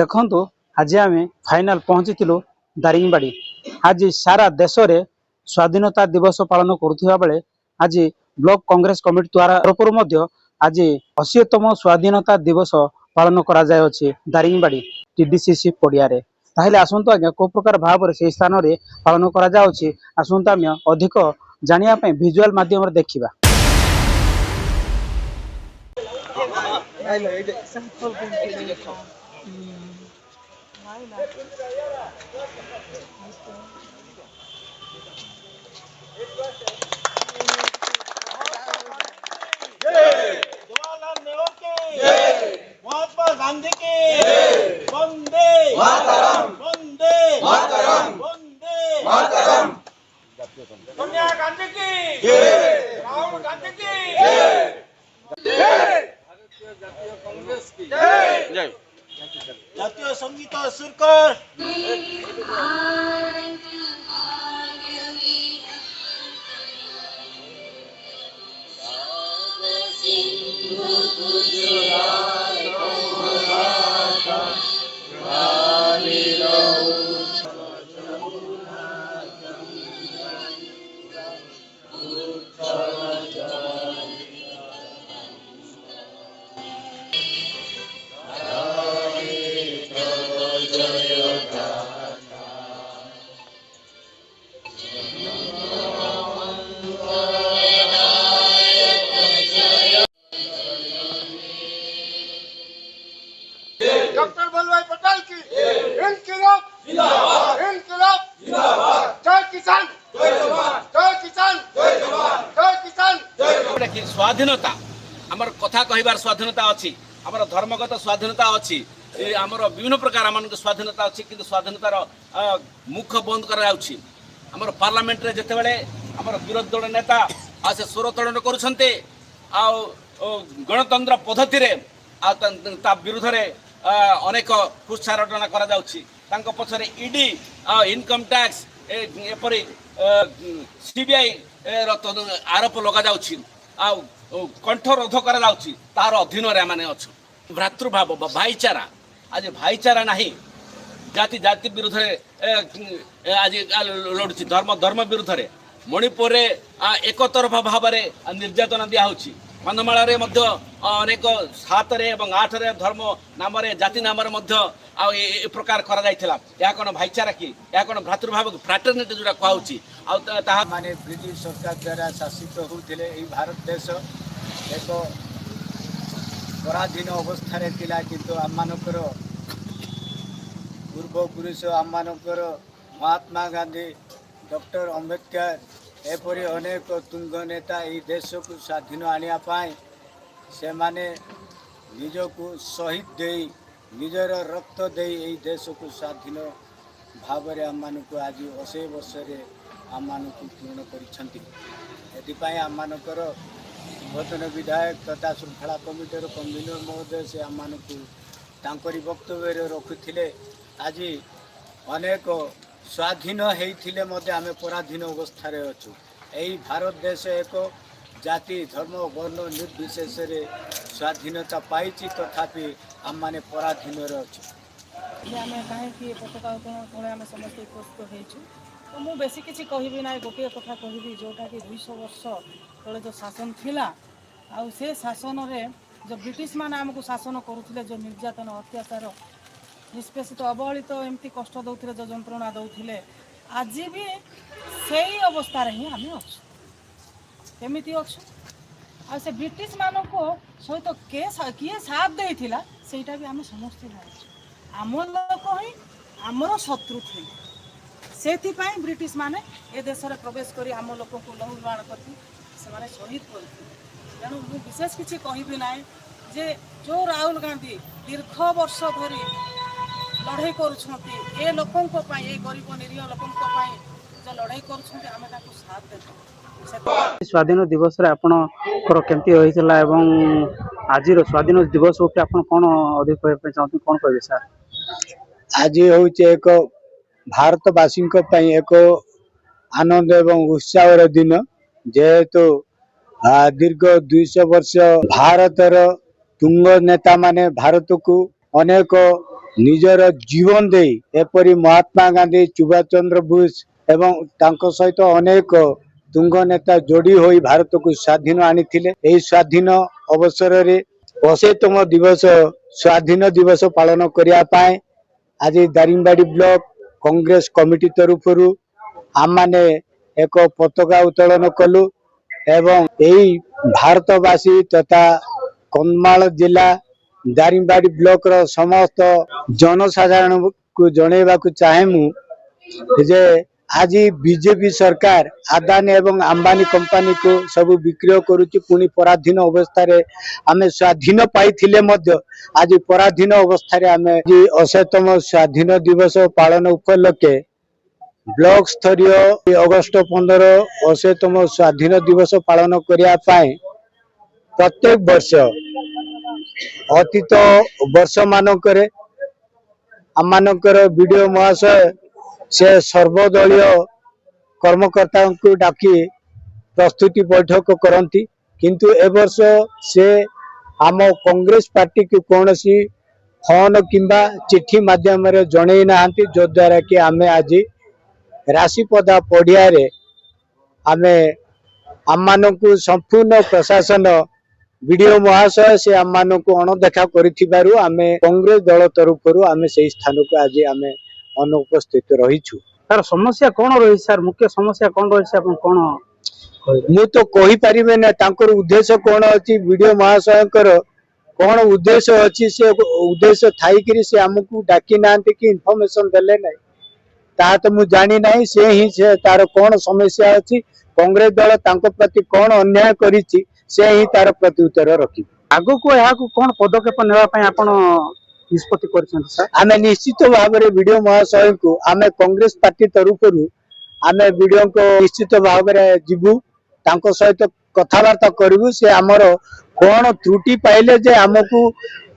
देखु आज आम फाइनाल पहुंची दारिंगबाड़ी। आज सारा देश में स्वाधीनता दिवस पालन करुवा बेले आज ब्लॉक कांग्रेस कमिटी द्वारा तरफ आज 80तम स्वाधीनता दिवस पालन करा दारिंगबाड़ी टीडीसीसी पड़िया रे। ताहले आसंतु आज्ञा को प्रकार भाव से स्थान में पालन करा आसंतु आम अधिक जानिया विजुअल माध्यम देखा। महात्मा गांधी की वंदे मातरम, वंदे मातरम, वंदे मातरम। सोनिया गांधी की जय, राहुल गांधी की जय, भारतीय जातीय कांग्रेस की जय, जय। जातीय संगीत सुर कर। डॉक्टर वल्लभ भाई पटेल की इनकलाब जिंदाबाद, इनकलाब जिंदाबाद। जय किसान, जय जवान, जय किसान, जय जवान, जय किसान, जय जवान। स्वाधीनता हमर कथा कहिबार स्वाधीनता अछि, हमर धर्मगत स्वाधीनता अछि, हमर विभिन्न प्रकार हमन स्वाधीनता अछि, किंतु स्वाधीनतार मुख बंद करा जाउछि। हमर पार्लियामेंट रे जते बेले हमर विरोधी दल नेता आ से स्वर तोलन करूछन्ते आ गणतंत्र पद्धति रे आ ता विरुद्ध रे अनेक कुच्छारटना करा जाउछि। तांको पछरे ईडी इनकम टैक्स एपरि सीबीआई आरोप लगा जाउछि आ कंठरोध करा जाउछि। तार अधीन रे माने अछु। भ्रातृभाव भाईचारा आज भाईचारा नहीं, जाति जाति विरुद्ध आज लड़ुछि, धर्म धर्म विरुद्ध रे। मणिपुर रे एक तरफा भाव में निर्यातना दिया होछि। कंधमाल रे मध्य अनेक 7 रे एवं 8 रे धर्म नाम रे जाति नाम रे मध्य ए प्रकार करा जाइथिला। या कोन भाईचारा की, या कोन भ्रातृभाव फ्राटर्निटी जोडा कहउछि। आ ताहा माने ब्रिटिश सरकार द्वारा शासित होउथिले। ई भारत देश एक पराधीन अवस्था रे थिला, किंतु आमानकर पूर्व पुरुष आमानकर महात्मा गांधी, डॉक्टर अंबेडकर एपरी अनेक तुंग नेता ई देश को स्वाधीन आनिया पाए से माने निजको शहीद दे निजर रक्त दे ई देश को स्वाधीन भाव में आमको आज 80 वर्ष आमको पूर्ण कर। आमकर पूर्वतन विधायक तथा श्रृंखला कमिटर कन्वीनर महोदय से आमको वक्तव्य रखुले। आज अनेक स्वाधीन होते आम पराधीन अवस्था अच्छु। यही भारत देश एक जाति धर्म वर्ण निर्विशेष स्वाधीनता पाई, तथापि आम मैंने पराधीन अच्छु। आम कहीं पताका उत्तोलन आम समस्त उपस्थित हो। तो मुझे बेसी किसी कहबी ना, गोटे कथा कहबी जोटा कि 200 वर्ष तले जो शासन थिला आ से शासन रे जो ब्रिटिश माने आमको शासन करुले, जो निर्यातन अत्याचार निष्पेषित अवहेलित एमती कष्ट दौले, जो जंत्रणा दौले, आज भी से अवस्था ही आम अच्छुमती अच्छु। आ से ब्रिटिश मान को सहित किए साथ देता सेटा भी आम समस्ते जानूँ। आम लोक ही आमर शत्रु थे, से ब्रिटिश माने ए देश में प्रवेश कर आम लोक को लहुलुहाण करती से शहीद करते। तेणु मुझे विशेष किसी कहबी ना जे जो राहुल गांधी दीर्घ वर्ष धरी लड़ाई करुँच ए लोकों गरीब निरीह लोकों जो लड़ाई करें साथ देते। स्वाधीन दिवस रे आपनकर केमती होइछला एवं आज स्वाधीन दिवस उपर आपन कोन अधिक कहबे चाहते कोन कहबे सर? आज होचे एक भारतवासी एक आनंद एवं उत्साह दिन, जेहेतु दीर्घ 200 वर्ष भारतर तुंग नेता माने भारत को अनेक ନିଜର ଜୀବନ ଦେଇ ଏପରି ମହାତ୍ମା ଗାନ୍ଧୀ ସୁଭାଷ ଚନ୍ଦ୍ର ବୋଷ ଏବଂ ତାଙ୍କ ସହିତ ଅନେକ ତୁଙ୍ଗ ନେତା ଯୋଡ଼ି ହୋଇ ଭାରତକୁ ସ୍ୱାଧୀନ ଆଣିଥିଲେ। ଏହି ସ୍ୱାଧୀନ ଅବସରରେ 85ତମ ଦିବସ ସ୍ୱାଧୀନ ଦିବସ ପାଳନ କରିବା ପାଇଁ ଆଜି ଦାରିଙ୍ଗବାଡ଼ି ବ୍ଲକ କଂଗ୍ରେସ କମିଟି ତରଫରୁ ଆମମାନେ ଏକ ପତାକା ଉତ୍ତୋଳନ କଲୁ ଏବଂ ଏହି ଭାରତବାସୀ ତଥା କନ୍ଧମାଳ ଜିଲ୍ଲା ଦାରିଙ୍ଗବାଡ଼ି ବ୍ଲକର ସମସ୍ତ ଜନସାଧାରଣଙ୍କୁ ଜଣେଇବାକୁ ଚାହେଁ ମୁଁ ଯେ ଆଜି ବିଜେପି ସରକାର ଆଦାନୀ ଏବଂ ଆମ୍ବାନୀ କମ୍ପାନୀକୁ ସବୁ ବିକ୍ରୟ କରୁଛି। ପୁଣି ପରାଧୀନ ଅବସ୍ଥାରେ ଆମେ ସ୍ୱାଧୀନ ପାଇଥିଲେ ମଧ୍ୟ ଆଜି ପରାଧୀନ ଅବସ୍ଥାରେ ଆମେ ଆଜି 89ତମ ସ୍ୱାଧୀନ ଦିବସ ପାଳନ ଉପଲକ୍ଷେ ବ୍ଲକ ସ୍ତରୀୟ ଅଗଷ୍ଟ 15 89ତମ ସ୍ୱାଧୀନ ଦିବସ ପାଳନ କରିବା ପାଇଁ ପ୍ରତ୍ୟେକ ବର୍ଷ ଅତୀତ ବର୍ଷ ମାନଙ୍କରେ ଆମମାନଙ୍କର ବିଡିଓ ମହାଶୟ ସେ ସର୍ବଦଳୀୟ କର୍ମକର୍ତ୍ତାଙ୍କୁ ଡାକି ପ୍ରସ୍ତୁତି ବୈଠକ କରନ୍ତି, କିନ୍ତୁ ଏ ବର୍ଷ ସେ ଆମ କଂଗ୍ରେସ ପାର୍ଟିକୁ କୌଣସି ଫୋନ କିମ୍ବା ଚିଠି ମାଧ୍ୟମରେ ଜଣେଇ ନାହାନ୍ତି, ଯଦ୍ୱାରା କି ଆମେ ଆଜି ରାଶିପଦା ପଡ଼ିଆରେ ଆମେ ଆମମାନଙ୍କୁ ସମ୍ପୂର୍ଣ୍ଣ ପ୍ରଶାସନ ବିଡିଓ ମହାଶୟ ସେ ଆମମାନଙ୍କୁ ଅଣଦେଖା କରିଥିବାରୁ ଆମେ କଂଗ୍ରେସ ଦଳ ତରଫରୁ ଆମେ ସେହି ସ୍ଥାନକୁ ଆଜି ଆମେ ଅନୁପସ୍ଥିତ ରହିଛୁ। ତାର ସମସ୍ୟା କଣ ରହିଛି ସାର୍? ମୁଖ୍ୟ ସମସ୍ୟା କଣ ରହିଛି ଆପଣ କଣ ମୁଁ ତ କହିପାରିବି ନା ତାଙ୍କର ଉଦ୍ଦେଶ୍ୟ କଣ ଅଛି, ବିଡିଓ ମହାଶୟଙ୍କର କଣ ଉଦ୍ଦେଶ୍ୟ ଅଛି, ସେ ଉଦ୍ଦେଶ୍ୟ ଥାଇକିରି ସେ ଆମକୁ ଡାକି ନାହାନ୍ତି କି ଇନଫର୍ମେସନ ଦେଲେ ନାହିଁ, ତାହା ତ ମୁଁ ଜାଣି ନାହିଁ। ସେ ହିଁ ସେ ତାର କଣ ସମସ୍ୟା ଅଛି, କଂଗ୍ରେସ ଦଳ ତାଙ୍କ ପ୍ରତି କଣ ଅନ୍ୟାୟ କରିଛି, ସେ ହିଁ ତାର ପ୍ରତି ଉତ୍ତର ରଖିବେ। ଆଗକୁ ଏହାକୁ କଣ ପଦକ୍ଷେପ ନେବା ପାଇଁ ଆପଣ ନିଷ୍ପତ୍ତି କରିଛନ୍ତି ସାର୍? ଆମେ ନିଶ୍ଚିତ ଭାବରେ ବିଡିଓ ମହାଶୟଙ୍କୁ ଆମେ କଂଗ୍ରେସ ପାର୍ଟି ତରଫରୁ ଆମେ ବିଡିଓଙ୍କ ନିଶ୍ଚିତ ଭାବରେ ଯିବୁ, ତାଙ୍କ ସହିତ କଥାବାର୍ତ୍ତା କରିବୁ। ସେ ଆମର କଣ ତ୍ରୁଟି ପାଇଲେ ଯେ ଆମକୁ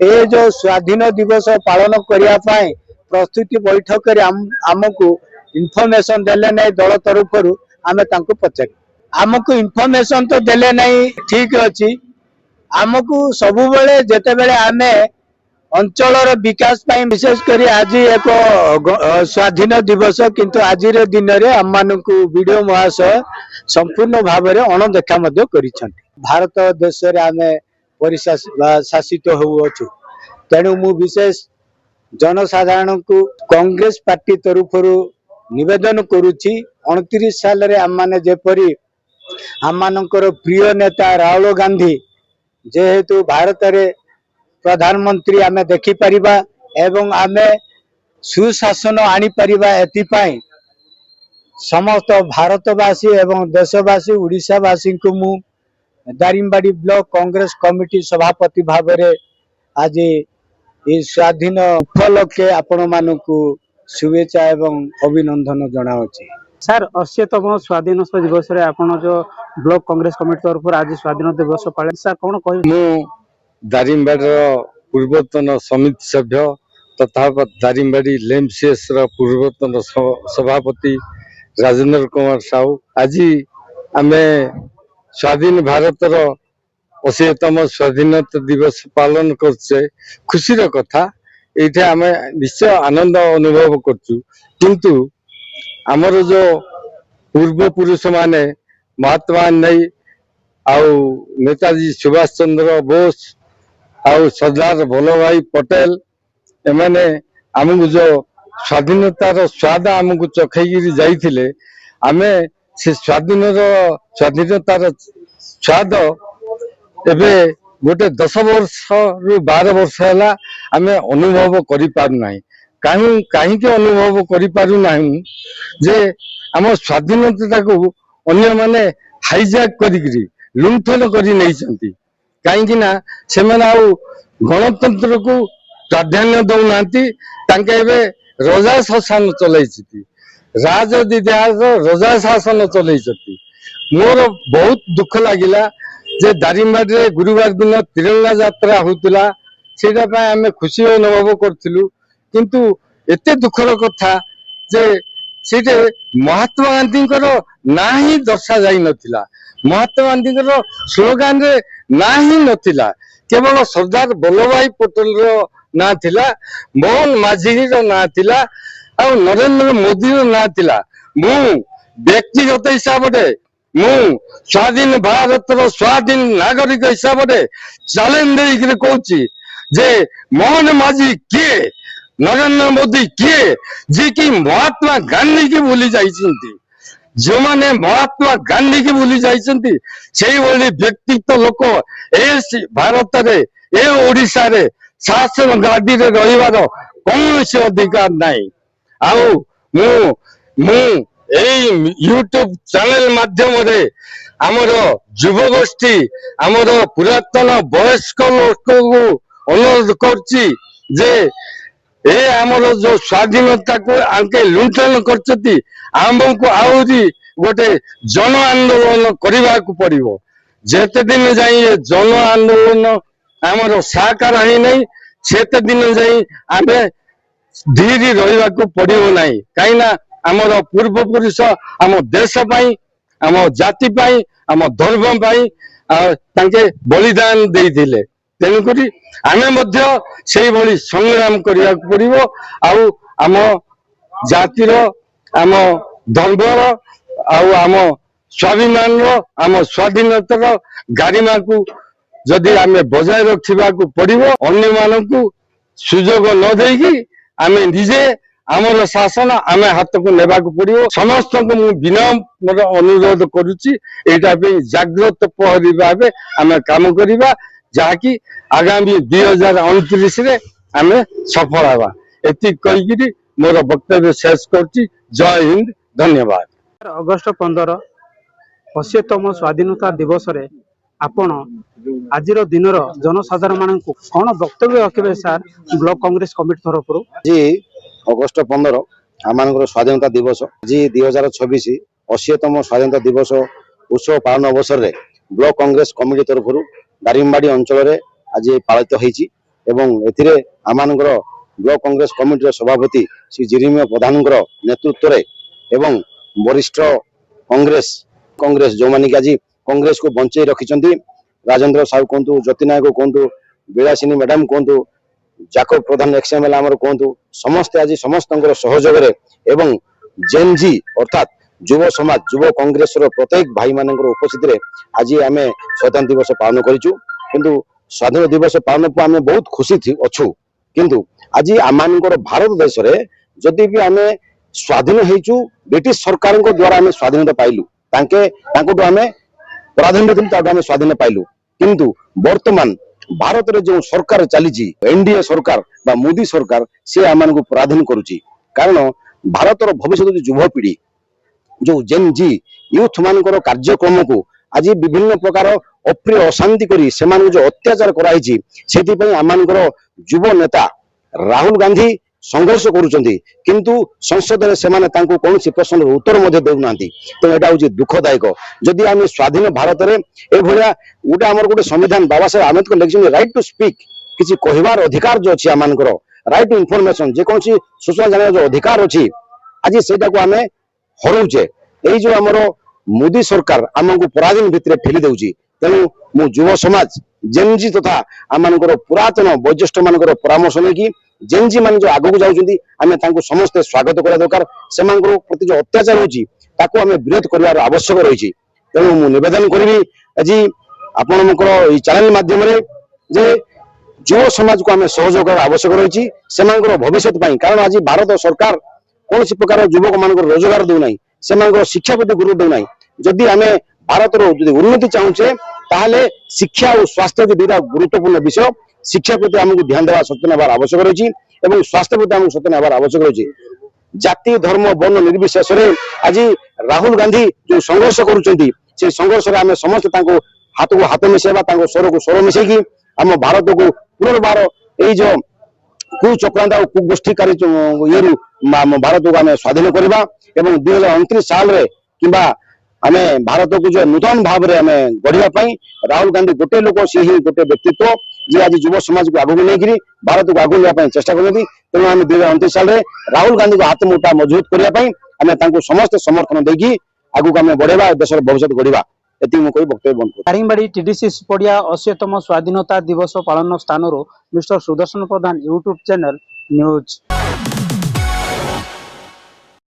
ଏ ଯୋଉ ସ୍ୱାଧୀନ ଦିବସ ପାଳନ କରିବା ପାଇଁ ପ୍ରସ୍ତୁତି ବୈଠକରେ ଆମକୁ ଇନଫର୍ମେସନ ଦେଲେ ନାହିଁ ଦଳ ତରଫରୁ, ଆମେ ତାଙ୍କୁ ପଚାରିବୁ। ଆମକୁ ଇନଫର୍ମେସନ ତ ଦେଲେ ନାହିଁ, ଠିକ ଅଛି। ଆମକୁ ସବୁବେଳେ ଯେତେବେଳେ ଆମେ ଅଞ୍ଚଳର ବିକାଶ ପାଇଁ ବିଶେଷ କରି ଆଜି ଏକ ସ୍ୱାଧୀନ ଦିବସ, କିନ୍ତୁ ଆଜିର ଦିନରେ ଆମମାନଙ୍କୁ ବିଡିଓ ମହାଶୟ ସମ୍ପୂର୍ଣ୍ଣ ଭାବରେ ଅଣଦେଖା ମଧ୍ୟ କରିଛନ୍ତି। ଭାରତ ଦେଶରେ ଆମେ ଶାସିତ ହେଉଅଛୁ, ତେଣୁ ମୁଁ ବିଶେଷ ଜନସାଧାରଣଙ୍କୁ କଂଗ୍ରେସ ପାର୍ଟି ତରଫରୁ ନିବେଦନ କରୁଛି, 29 ସାଲରେ ଆମମାନେ ଯେପରି ଆମମାନଙ୍କର ପ୍ରିୟ ନେତା ରାହୁଲ ଗାନ୍ଧୀ ଯେହେତୁ ଭାରତରେ ପ୍ରଧାନମନ୍ତ୍ରୀ ଆମେ ଦେଖିପାରିବା ଏବଂ ଆମେ ସୁଶାସନ ଆଣିପାରିବା, ଏଥିପାଇଁ ସମସ୍ତ ଭାରତବାସୀ ଏବଂ ଦେଶବାସୀ ଓଡ଼ିଶାବାସୀଙ୍କୁ ମୁଁ ଦାରିଙ୍ଗବାଡ଼ି ବ୍ଲକ କଂଗ୍ରେସ କମିଟି ସଭାପତି ଭାବରେ ଆଜି ଏହି ସ୍ୱାଧୀନ ଉପଲକ୍ଷେ ଆପଣମାନଙ୍କୁ शुभेच्छा एवं अभिनंदन जनावछि। सर 80तम स्वाधीनता दिवस रे आपण जो ब्लॉक कांग्रेस कमिटी तरफ आज स्वाधीनता दिवस पालन सर कोन कहि मु दारिंगबाड़ी पूर्वतन समिति सभ्य तथा दारिंगबाड़ी लेमसीएस पूर्वतन सभापति राजेंद्र कुमार साहू आज आमे स्वाधीन भारत 80तम स्वाधीनता दिवस पालन करछे खुशी रो कथा। ये आमे निश्चय आनंद अनुभव करछु, किंतु आमर जो पूर्व पुरुष माने महात्मा गांधी आउ नेताजी सुभाष चंद्र बोस आउ सरदार वल्लभ भाई पटेल एमाने आमको जो स्वाधीनतार स्वाद आमको चखैगिरी जाइथिले, आमे से स्वाधीनतार स्वाद एबे गोटे 10 वर्ष रु 12 वर्ष है आमे अनुभव करि पारु नाही। कहीं के अनुभव करि पारु नाही जे आम स्वाधीनता को अन्य माने हाईजैक करिकरी लुंठन करि नै छथि। कहीं ना से माने आउ गणतंत्र को प्राधान्य दउ नांती, तांके एबे रजा शासन चलै छथि, राजनीति इतिहास रजा शासन चलै छथि। मोर बहुत दुख लागिला जे दारिंगबाड़ी रे गुरुवार दिन तिरंगा यात्रा होतिला, सेटा पय हमें खुशी अनुभव करथिलु, किंतु एते दुखर कथा जे सेटे महात्मा गांधी ना ही दर्शा जाई नथिला। महात्मा गांधी स्लोगान रे ना ही नथिला, केवल सरदार वल्लभ भाई पटेल रो ନା ଥିଲା, ମୋହନ ମାଝୀର ନା ଥିଲା, ଆଉ ନରେନ୍ଦ୍ର ମୋଦୀର ନା ଥିଲା। ମୁଁ ବ୍ୟକ୍ତିଗତ ହିସାବରେ ମୁଁ ସ୍ୱାଧୀନ ଭାରତର ସ୍ୱାଧୀନ ନାଗରିକ ହିସାବରେ ଚ୍ୟାଲେଞ୍ଜ ଦେଇକିରି କହୁଛି ଯେ ମୋହନ ମାଝୀ କିଏ, ନରେନ୍ଦ୍ର ମୋଦୀ କିଏ, ଯିଏକି ମହାତ୍ମା ଗାନ୍ଧୀ କି ଭୁଲି ଯାଇଛନ୍ତି। ଯେଉଁମାନେ ମହାତ୍ମା ଗାନ୍ଧୀ କି ଭୁଲି ଯାଇଛନ୍ତି ସେଇଭଳି ବ୍ୟକ୍ତିତ୍ୱ ଲୋକ ଏ ଭାରତରେ ଏ ଓଡିଶାରେ ଶାସନ ଗାଦିରେ ରହିବାର କୌଣସି ଅଧିକାର ନାହିଁ। ଆଉ ମୁଁ ଏଇ ୟୁଟ୍ୟୁବ ଚ୍ୟାନେଲ ମାଧ୍ୟମରେ ଆମର ଯୁବଗୋଷ୍ଠୀ, ଆମର ପୁରାତନ ବୟସ୍କ ଲୋକଙ୍କୁ ଅନୁରୋଧ କରୁଛି ଯେ ଏ ଆମର ଯୋଉ ସ୍ୱାଧୀନତାକୁ ଆଙ୍କେ ଲୁଣ୍ଠନ କରିଛନ୍ତି, ଆମକୁ ଆହୁରି ଗୋଟେ ଜନ ଆନ୍ଦୋଳନ କରିବାକୁ ପଡିବ। ଯେତେ ଦିନ ଯାଇ ଏ ଜନ ଆନ୍ଦୋଳନ ଆମର ସାକାର ହେଇନାହିଁ ସେତେ ଦିନ ଯାଇ ଆମେ ଧୀରେ ରହିବାକୁ ପଡିବ ନାହିଁ। କାହିଁକି ନା ଆମର ପୂର୍ବପୁରୁଷ ଆମ ଦେଶ ପାଇଁ, ଆମ ଜାତି ପାଇଁ, ଆମ ଧର୍ମ ପାଇଁ ତାଙ୍କେ ବଳିଦାନ ଦେଇଥିଲେ। ତେଣୁକରି ଆମେ ମଧ୍ୟ ସେଇଭଳି ସଂଗ୍ରାମ କରିବାକୁ ପଡିବ। ଆଉ ଆମ ଜାତିର, ଆମ ଧର୍ମର, ଆଉ ଆମ ସ୍ୱାଭିମାନର, ଆମ ସ୍ୱାଧୀନତାର ଗାରିମାକୁ ଯଦି ଆମେ ବଜାୟ ରଖିବାକୁ ପଡିବ, ଅନ୍ୟମାନଙ୍କୁ ସୁଯୋଗ ନ ଦେଇକି ଆମେ ନିଜେ ଆମର ଶାସନ ଆମେ ହାତକୁ ନେବାକୁ ପଡିବ। ସମସ୍ତଙ୍କୁ ମୁଁ ବିନମ୍ର ଅନୁରୋଧ କରୁଛି ଏଇଟା ପାଇଁ ଜାଗ୍ରତ ପ୍ରହରୀ ଭାବେ ଆମେ କାମ କରିବା, ଯାହାକି ଆଗାମୀ 2029ରେ ଆମେ ସଫଳ ହେବା। ଏତିକି କହିକିରି ମୋର ବକ୍ତବ୍ୟ ଶେଷ କରୁଛି। ଜୟ ହିନ୍ଦ, ଧନ୍ୟବାଦ। ଅଗଷ୍ଟ 15 80ତମ ସ୍ୱାଧୀନତା ଦିବସରେ ଆପଣ ଆଜିର ଦିନର ଜନସାଧାରଣ ମାନଙ୍କୁ କଣ ବକ୍ତବ୍ୟ ରଖିବେ ସାର୍ ବ୍ଲକ କଂଗ୍ରେସ କମିଟି ତରଫରୁ? ଆଜି ଅଗଷ୍ଟ 15 ଆମମାନଙ୍କର ସ୍ୱାଧୀନତା ଦିବସ। ଆଜି 2026 80ତମ ସ୍ୱାଧୀନତା ଦିବସ ଉତ୍ସବ ପାଳନ ଅବସରରେ ବ୍ଲକ କଂଗ୍ରେସ କମିଟି ତରଫରୁ ଦାରିଙ୍ଗବାଡ଼ି ଅଞ୍ଚଳରେ ଆଜି ପାଳିତ ହୋଇଛି ଏବଂ ଏଥିରେ ଆମମାନଙ୍କର ବ୍ଲକ କଂଗ୍ରେସ କମିଟିର ସଭାପତି ଶ୍ରୀ ଜିରିମିୟ ପ୍ରଧାନଙ୍କର ନେତୃତ୍ୱରେ ଏବଂ ବରିଷ୍ଠ କଂଗ୍ରେସ ଯେଉଁମାନେ କି ଆଜି କଂଗ୍ରେସକୁ ବଞ୍ଚେଇ ରଖିଛନ୍ତି, ରାଜେନ୍ଦ୍ର ସାହୁ କୁହନ୍ତୁ, ଜ୍ୟୋତି ନାୟକ କୁହନ୍ତୁ, ବିଳାସିନୀ ମ୍ୟାଡାମ କୁହନ୍ତୁ, ଜାକବ ପ୍ରଧାନ XML ଆମର କୁହନ୍ତୁ, ସମସ୍ତେ ଆଜି ସମସ୍ତଙ୍କର ସହଯୋଗରେ ଏବଂ ଜେନ୍ଜି ଅର୍ଥାତ୍ ଯୁବ ସମାଜ, ଯୁବ କଂଗ୍ରେସର ପ୍ରତ୍ୟେକ ଭାଇମାନଙ୍କର ଉପସ୍ଥିତିରେ ଆଜି ଆମେ ସ୍ୱାଧୀନତା ଦିବସ ପାଳନ କରିଛୁ। କିନ୍ତୁ ସ୍ୱାଧୀନତା ଦିବସ ପାଳନକୁ ଆମେ ବହୁତ ଖୁସି ଅଛୁ। କିନ୍ତୁ ଆଜି ଆମମାନଙ୍କର ଭାରତ ଦେଶରେ ଯଦି ବି ଆମେ ସ୍ୱାଧୀନ ହେଇଛୁ, ବ୍ରିଟିଶ ସରକାରଙ୍କ ଦ୍ୱାରା ଆମେ ସ୍ୱାଧୀନତା ପାଇଲୁ, ତାଙ୍କଠୁ ଆମେ ପରାଧୀନ ଥିଲୁ, ତାଠୁ ଆମେ ସ୍ୱାଧୀନ ପାଇଲୁ। କିନ୍ତୁ ବର୍ତ୍ତମାନ ଭାରତରେ ଯେଉଁ ସରକାର ଚାଲିଛି, NDA ସରକାର ବା ମୋଦୀ ସରକାର, ସେ ଆମମାନଙ୍କୁ ପରାଧୀନ କରୁଛି। କାରଣ ଭାରତର ଭବିଷ୍ୟତ ଯୁବପିଢି, ଯୋଉ ଜେନ୍ଜି ୟୁଥ ମାନଙ୍କର କାର୍ଯ୍ୟକ୍ରମକୁ ଆଜି ବିଭିନ୍ନ ପ୍ରକାର ଅପ୍ରିୟ ଅଶାନ୍ତି କରି ସେମାନଙ୍କୁ ଯୋଉ ଅତ୍ୟାଚାର କରାଯାଇଛି, ସେଥିପାଇଁ ଆମମାନଙ୍କର ଯୁବ ନେତା ରାହୁଲ ଗାନ୍ଧୀ ସଂଘର୍ଷ କରୁଛନ୍ତି, କିନ୍ତୁ ସଂସଦରେ ସେମାନେ ତାଙ୍କୁ କୌଣସି ପ୍ରଶ୍ନର ଉତ୍ତର ମଧ୍ୟ ଦେଉନାହାନ୍ତି। ତେଣୁ ଏଇଟା ହଉଛି ଦୁଃଖଦାୟକ। ଯଦି ଆମେ ସ୍ୱାଧୀନ ଭାରତରେ ଏଭଳିଆ ଗୋଟେ ଆମର ଗୋଟେ ସମ୍ବିଧାନ ବାବା ସାହେବ ଆମ୍ବେଦକର ଲେଖିଛନ୍ତି ରାଇଟ୍ ଟୁ ସ୍ପିକ୍, କିଛି କହିବାର ଅଧିକାର ଯୋଉ ଅଛି ଆମମାନଙ୍କର, ରାଇଟ୍ ଟୁ ଇନଫର୍ମେସନ, ଯେକୌଣସି ସୂଚନା ଜାଣିବାର ଯୋଉ ଅଧିକାର ଅଛି, ଆଜି ସେଇଟାକୁ ଆମେ ହରଉଛେ। ଏଇ ଯୋଉ ଆମର ମୋଦୀ ସରକାର ଆମକୁ ପରାଧୀନ ଭିତରେ ଠେଲି ଦେଉଛି। ତେଣୁ ମୁଁ ଯୁବ ସମାଜ, ଜେନ୍ଜି ତଥା ଆମମାନଙ୍କର ପୁରାତନ ବୈଜ୍ୟେଷ୍ଠ ମାନଙ୍କର ପରାମର୍ଶ ନେଇକି ଜେନ୍ଜି ମାନେ ଯୋଉ ଆଗକୁ ଯାଉଛନ୍ତି, ଆମେ ତାଙ୍କୁ ସମସ୍ତେ ସ୍ୱାଗତ କରିବା ଦରକାର। ସେମାନଙ୍କ ପ୍ରତି ଯୋଉ ଅତ୍ୟାଚାର ହେଉଛି ତାକୁ ଆମେ ବିରୋଧ କରିବାର ଆବଶ୍ୟକ ରହିଛି। ତେଣୁ ମୁଁ ନିବେଦନ କରିବି ଆଜି ଆପଣଙ୍କର ଏଇ ଚ୍ୟାନେଲ ମାଧ୍ୟମରେ ଯେ ଯୁବ ସମାଜକୁ ଆମେ ସହଯୋଗ କରିବା ଆବଶ୍ୟକ ରହିଛି ସେମାନଙ୍କର ଭବିଷ୍ୟତ ପାଇଁ। କାରଣ ଆଜି ଭାରତ ସରକାର କୌଣସି ପ୍ରକାର ଯୁବକ ମାନଙ୍କର ରୋଜଗାର ଦେଉନାହିଁ, ସେମାନଙ୍କର ଶିକ୍ଷା ପ୍ରତି ଗୁରୁତ୍ୱ ଦେଉନାହିଁ। ଯଦି ଆମେ ଭାରତର ଯଦି ଉନ୍ନତି ଚାହୁଁଛେ, ତାହେଲେ ଶିକ୍ଷା ଓ ସ୍ୱାସ୍ଥ୍ୟ ହେଉଛି ଦୁଇଟା ଗୁରୁତ୍ୱପୂର୍ଣ୍ଣ ବିଷୟ। ଶିକ୍ଷା ପ୍ରତି ଆମକୁ ଧ୍ୟାନ ଦେବା ସଚେତନ ହେବାର ଆବଶ୍ୟକ ରହିଛି ଏବଂ ସ୍ୱାସ୍ଥ୍ୟ ପ୍ରତି ଆମକୁ ସଚେତନ ହେବାର ଆବଶ୍ୟକ ରହିଛି। ଜାତି ଧର୍ମ ବର୍ଣ୍ଣ ନିର୍ବିଶେଷରେ ଆଜି ରାହୁଲ ଗାନ୍ଧୀ ଯୋଉ ସଂଘର୍ଷ କରୁଛନ୍ତି, সেই ସଂଘର୍ଷରେ ଆମେ ସମସ୍ତେ ତାଙ୍କୁ ହାତକୁ ହାତ ମିଶାଇବା, ତାଙ୍କ ସ୍ୱରକୁ ସ୍ୱର ମିଶେଇକି ଆମ ଭାରତକୁ ପୁନର୍ବାର ଏଇ ଯୋଉ କୁଚକ୍ରାନ୍ତ ଆଉ କୁଗୋଷ୍ଠୀକାରୀ ଇଏରୁ ଆମ ଭାରତକୁ ଆମେ ସ୍ୱାଧୀନ କରିବା ଏବଂ 2029 ସାଲରେ କିମ୍ବା ଆମେ ଭାରତକୁ ଯୋଉ ନୂତନ ଭାବରେ ଆମେ ଗଢିବା ପାଇଁ ରାହୁଲ ଗାନ୍ଧୀ ଗୋଟେ ଲୋକ, ସେ ହିଁ ଗୋଟେ ବ୍ୟକ୍ତିତ୍ୱ ଯିଏ ଆଜି ଯୁବ ସମାଜକୁ ଆଗକୁ ନେଇକିରି ଭାରତକୁ ଆଗକୁ ନେବା ପାଇଁ ଚେଷ୍ଟା କରୁଛନ୍ତି। ତେଣୁ ଆମେ 2029 ସାଲରେ ରାହୁଲ ଗାନ୍ଧୀଙ୍କ ହାତ ମୁଠା ମଜବୁତ କରିବା ପାଇଁ ଆମେ ତାଙ୍କୁ ସମସ୍ତେ ସମର୍ଥନ ଦେଇକି ଆଗକୁ ଆମେ ବଢେଇବା, ଦେଶର ଭବିଷ୍ୟତ ଗଢିବା। ଏତିକି ମୁଁ କହି ବକ୍ତବ୍ୟ ବନ୍ଦ କରୁଛି। दारिंगबाड़ी टीडीसी सुपड़िया 80तम स्वाधीनता दिवस पालन स्थान मिस्टर सुदर्शन प्रधान यूट्यूब चैनल न्यूज।